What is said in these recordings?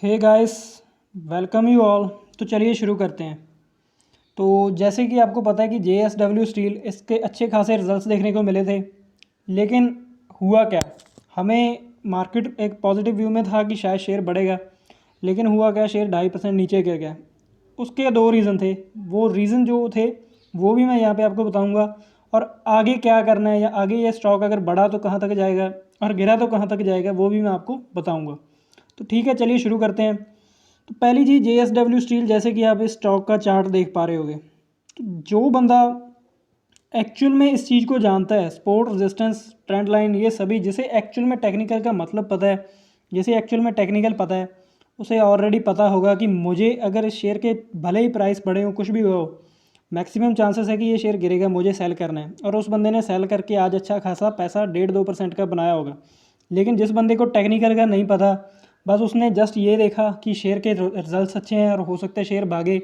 Hey guys, welcome you all. तो चलिए शुरू करते हैं। तो जैसे कि आपको पता है कि JSW स्टील इसके अच्छे खासे रिजल्ट्स देखने को मिले थे, लेकिन हुआ क्या, हमें मार्केट एक पॉजिटिव व्यू में था कि शायद शेयर बढ़ेगा, लेकिन हुआ क्या, शेयर 2.5% नीचे गिर गया। उसके दो रीज़न थे। वो रीज़न जो थे वो भी मैं यहाँ पे आपको बताऊँगा, और आगे क्या करना है, या आगे ये स्टॉक अगर बढ़ा तो कहाँ तक जाएगा और गिरा तो कहाँ तक जाएगा, वो भी मैं आपको बताऊँगा। तो ठीक है, चलिए शुरू करते हैं। तो पहली चीज़, JSW स्टील, जैसे कि आप इस स्टॉक का चार्ट देख पा रहे होगे, तो जो बंदा एक्चुअल में इस चीज़ को जानता है, सपोर्ट, रेजिस्टेंस, ट्रेंड लाइन, ये सभी, जिसे एक्चुअल में टेक्निकल का मतलब पता है, जिसे एक्चुअल में टेक्निकल पता है, उसे ऑलरेडी पता होगा कि मुझे अगर इस शेयर के भले ही प्राइस बढ़े हो, कुछ भी हो, मैक्सिमम चांसेस है कि ये शेयर गिरेगा, मुझे सेल करना है। और उस बंदे ने सेल करके आज अच्छा खासा पैसा 1.5-2% का बनाया होगा। लेकिन जिस बंदे को टेक्निकल का नहीं पता, बस उसने जस्ट ये देखा कि शेयर के रिजल्ट्स अच्छे हैं और हो सकता है शेयर भागे,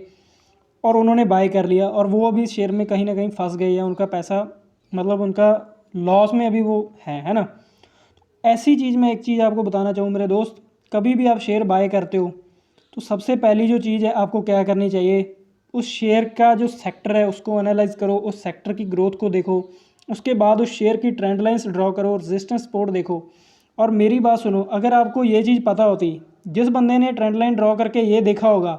और उन्होंने बाय कर लिया, और वो अभी शेयर में कहीं ना कहीं फंस गए, या उनका पैसा, मतलब उनका लॉस में अभी वो है ना। ऐसी चीज़ मैं एक चीज़ आपको बताना चाहूँ मेरे दोस्त, कभी भी आप शेयर बाय करते हो तो सबसे पहली जो चीज़ है आपको क्या करनी चाहिए, उस शेयर का जो सेक्टर है उसको एनालाइज करो, उस सेक्टर की ग्रोथ को देखो, उसके बाद उस शेयर की ट्रेंड लाइंस ड्रॉ करो, रेजिस्टेंस सपोर्ट देखो। और मेरी बात सुनो, अगर आपको ये चीज़ पता होती, जिस बंदे ने ट्रेंड लाइन ड्रॉ करके ये देखा होगा,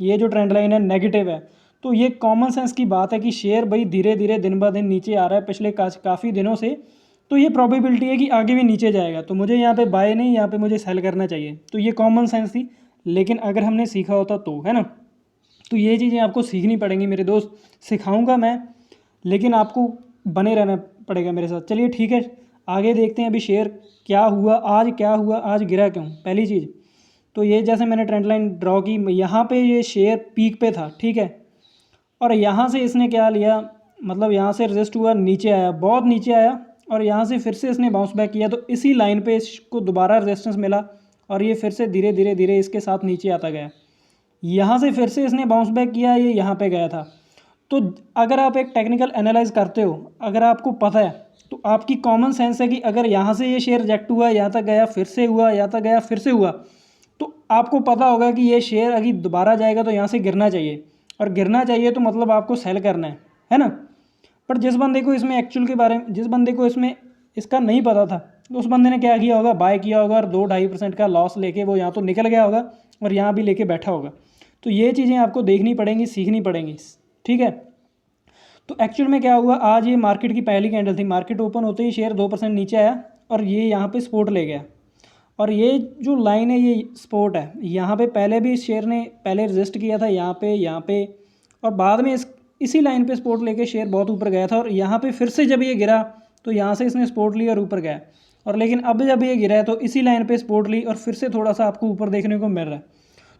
ये जो ट्रेंड लाइन है नेगेटिव है, तो ये कॉमन सेंस की बात है कि शेयर भाई धीरे धीरे दिन ब दिन नीचे आ रहा है पिछले काफ़ी दिनों से, तो ये प्रोबेबिलिटी है कि आगे भी नीचे जाएगा, तो मुझे यहाँ पे बाय नहीं, यहाँ पे मुझे सेल करना चाहिए। तो ये कॉमन सेंस थी, लेकिन अगर हमने सीखा होता तो, है ना। तो ये चीज़ें आपको सीखनी पड़ेंगी मेरे दोस्त, सिखाऊंगा मैं, लेकिन आपको बने रहना पड़ेगा मेरे साथ। चलिए ठीक है, आगे देखते हैं अभी शेयर क्या हुआ, आज क्या हुआ, आज गिरा क्यों। पहली चीज़ तो ये, जैसे मैंने ट्रेंड लाइन ड्रॉ की, यहाँ पे ये शेयर पीक पे था, ठीक है, और यहाँ से इसने क्या लिया, मतलब यहाँ से रेजिस्ट हुआ, नीचे आया, बहुत नीचे आया, और यहाँ से फिर से इसने बाउंस बैक किया, तो इसी लाइन पे इसको दोबारा रेजिस्टेंस मिला, और ये फिर से धीरे धीरे धीरे इसके साथ नीचे आता गया। यहाँ से फिर से इसने बाउंस बैक किया, ये यहाँ पे गया था। तो अगर आप एक टेक्निकल एनालाइज करते हो, अगर आपको पता है, तो आपकी कॉमन सेंस है कि अगर यहाँ से ये शेयर रिजेक्ट हुआ, यहाँ तक गया, फिर से हुआ, यहाँ तक गया, फिर से हुआ, तो आपको पता होगा कि ये शेयर अगर दोबारा जाएगा तो यहाँ से गिरना चाहिए, और गिरना चाहिए तो मतलब आपको सेल करना है ना। पर जिस बंदे को इसमें एक्चुअल के बारे में, जिस बंदे को इसमें इसका नहीं पता था, तो उस बंदे ने क्या किया होगा, बाय किया होगा, और 2-2.5% का लॉस लेके वो यहाँ तो निकल गया होगा, और यहाँ भी लेके बैठा होगा। तो ये चीज़ें आपको देखनी पड़ेंगी, सीखनी पड़ेंगी, ठीक है। तो एक्चुअल में क्या हुआ, आज ये मार्केट की पहली कैंडल थी, मार्केट ओपन होते ही शेयर 2% नीचे आया, और ये यहाँ पे सपोर्ट ले गया, और ये जो लाइन है ये सपोर्ट है। यहाँ पे पहले भी इस शेयर ने पहले रेजिस्ट किया था, यहाँ पे, और बाद में इसी लाइन पे सपोर्ट लेके शेयर बहुत ऊपर गया था, और यहाँ पे फिर से जब ये गिरा तो यहाँ से इसने सपोर्ट ली और ऊपर गया, और लेकिन अब जब ये गिरा है तो इसी लाइन पे सपोर्ट ली, और फिर से थोड़ा सा आपको ऊपर देखने को मिल रहा है।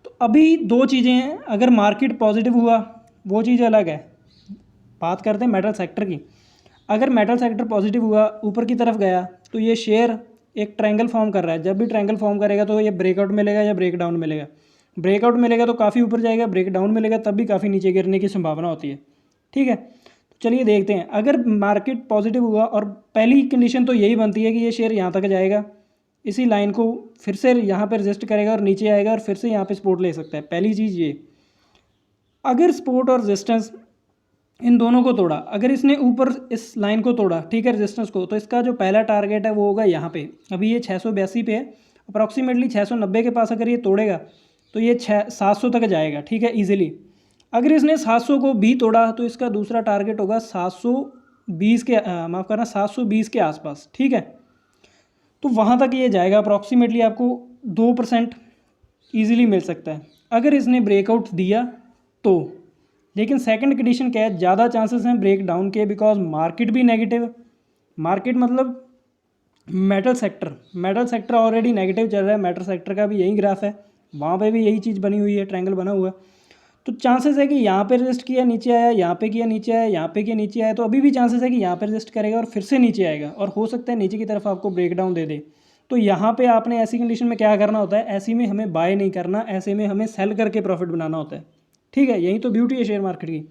तो अभी दो चीज़ें हैं, अगर मार्केट पॉजिटिव हुआ वो चीज़ अलग है। बात करते हैं मेटल सेक्टर की। अगर मेटल सेक्टर पॉजिटिव हुआ, ऊपर की तरफ गया, तो ये शेयर एक ट्रायंगल फॉर्म कर रहा है। जब भी ट्रायंगल फॉर्म करेगा तो ये ब्रेकआउट मिलेगा या ब्रेक डाउन मिलेगा। ब्रेकआउट मिलेगा तो काफ़ी ऊपर जाएगा, ब्रेक डाउन मिलेगा तब भी काफ़ी नीचे गिरने की संभावना होती है, ठीक है। तो चलिए देखते हैं, अगर मार्केट पॉजिटिव हुआ, और पहली कंडीशन तो यही बनती है कि ये शेयर यहाँ तक जाएगा, इसी लाइन को फिर से यहाँ पर रेजिस्ट करेगा और नीचे आएगा, और फिर से यहाँ पे सपोर्ट ले सकता है। पहली चीज़ ये, अगर सपोर्ट और रेजिस्टेंस इन दोनों को तोड़ा, अगर इसने ऊपर इस लाइन को तोड़ा, ठीक है, रेजिस्टेंस को, तो इसका जो पहला टारगेट है वो होगा यहाँ पे। अभी ये 682 पे है, अप्रॉक्सीमेटली 690 के पास अगर ये तोड़ेगा तो ये 700 तक जाएगा, ठीक है, ईजिली। अगर इसने 700 को भी तोड़ा तो इसका दूसरा टारगेट होगा 720 के, माफ़ करना, 720 के आसपास, ठीक है। तो वहाँ तक ये जाएगा, अप्रॉक्सीमेटली आपको 2% ईजिली मिल सकता है अगर इसने ब्रेकआउट दिया तो। लेकिन सेकंड कंडीशन क्या है, ज़्यादा चांसेस हैं ब्रेक डाउन के, बिकॉज मार्केट भी नेगेटिव, मार्केट मतलब मेटल सेक्टर ऑलरेडी नेगेटिव चल रहा है। मेटल सेक्टर का भी यही ग्राफ है, वहाँ पे भी यही चीज़ बनी हुई है, ट्रायंगल बना हुआ है। तो चांसेस है कि यहाँ पे रेजिस्ट किया नीचे आया, यहाँ पे किया नीचे आया, यहाँ पे किया नीचे आया, तो अभी भी चांसेस है कि यहाँ पे रेजिस्ट करेगा और फिर से नीचे आएगा, और हो सकता है नीचे की तरफ आपको ब्रेक डाउन दे दे। तो यहाँ पे आपने ऐसी कंडीशन में क्या करना होता है, ऐसी में हमें बाय नहीं करना, ऐसे में हमें सेल करके प्रॉफिट बनाना होता है, ठीक है। यही तो ब्यूटी है शेयर मार्केट की।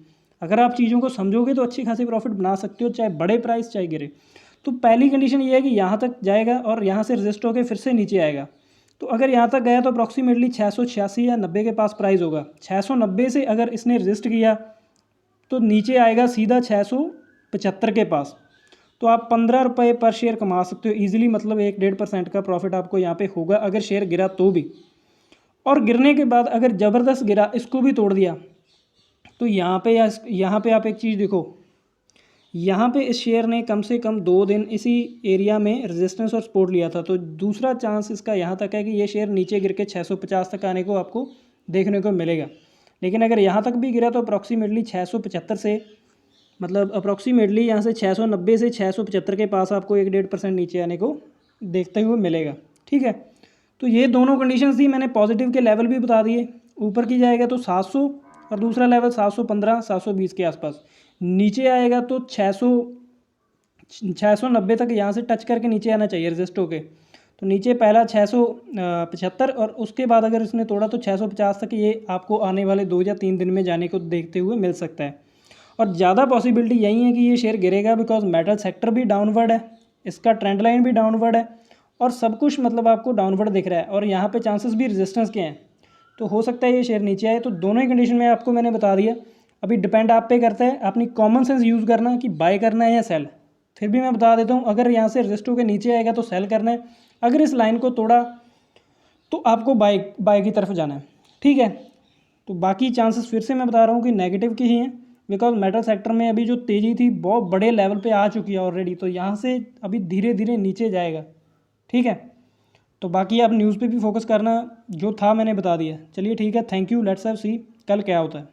अगर आप चीज़ों को समझोगे तो अच्छी खासी प्रॉफिट बना सकते हो, चाहे बड़े प्राइस चाहे गिरे। तो पहली कंडीशन ये है कि यहाँ तक जाएगा और यहाँ से रेजिस्ट होकर फिर से नीचे आएगा, तो अगर यहाँ तक गया तो अप्रॉक्सीमेटली 686 या 90 के पास प्राइस होगा। 690 से अगर इसने रजिस्ट किया तो नीचे आएगा सीधा 675 के पास। तो आप 15 रुपये पर शेयर कमा सकते हो ईजिली, मतलब 1-1.5% का प्रॉफिट आपको यहाँ पे होगा अगर शेयर गिरा तो भी। और गिरने के बाद अगर ज़बरदस्त गिरा, इसको भी तोड़ दिया, तो यहाँ पे आप एक चीज़ देखो, यहाँ पे इस शेयर ने कम से कम 2 दिन इसी एरिया में रेजिस्टेंस और सपोर्ट लिया था। तो दूसरा चांस इसका यहाँ तक है कि ये शेयर नीचे गिर के 650 तक आने को आपको देखने को मिलेगा। लेकिन अगर यहाँ तक भी गिरा तो अप्रॉक्सीमेटली 675 से, मतलब अप्रॉक्सीमेटली यहाँ से 690 से 675 के पास आपको 1-1.5% नीचे आने को देखते हुए मिलेगा। ठीक है, तो ये दोनों कंडीशंस थी। मैंने पॉजिटिव के लेवल भी बता दिए। ऊपर की जाएगा तो 700 और दूसरा लेवल 715 720 के आसपास। नीचे आएगा तो 690 तक यहाँ से टच करके नीचे आना चाहिए रजिस्ट होके। तो नीचे पहला 675 और उसके बाद अगर इसने तोड़ा तो 650 तक ये आपको आने वाले 2 या 3 दिन में जाने को देखते हुए मिल सकता है। और ज़्यादा पॉसिबिलिटी यही है कि ये शेयर गिरेगा, बिकॉज मेटल सेक्टर भी डाउनवर्ड है, इसका ट्रेंड लाइन भी डाउनवर्ड है और सब कुछ मतलब आपको डाउनवर्ड दिख रहा है और यहाँ पे चांसेस भी रेजिस्टेंस के हैं। तो हो सकता है ये शेयर नीचे आए। तो दोनों ही कंडीशन में आपको मैंने बता दिया। अभी डिपेंड आप पे करता है, अपनी कॉमन सेंस यूज़ करना कि बाय करना है या सेल। फिर भी मैं बता देता हूँ, अगर यहाँ से रजिस्ट होकर नीचे आएगा तो सेल करना है, अगर इस लाइन को तोड़ा तो आपको बाय की तरफ जाना है। ठीक है, तो बाकी चांसेस फिर से मैं बता रहा हूँ कि नेगेटिव के ही हैं, बिकॉज मेटल सेक्टर में अभी जो तेज़ी थी बहुत बड़े लेवल पे आ चुकी है ऑलरेडी। तो यहाँ से अभी धीरे धीरे नीचे जाएगा। ठीक है, तो बाकी आप न्यूज़ पे भी फोकस करना, जो था मैंने बता दिया। चलिए ठीक है, थैंक यू, लेट्स हैव सी कल क्या होता है।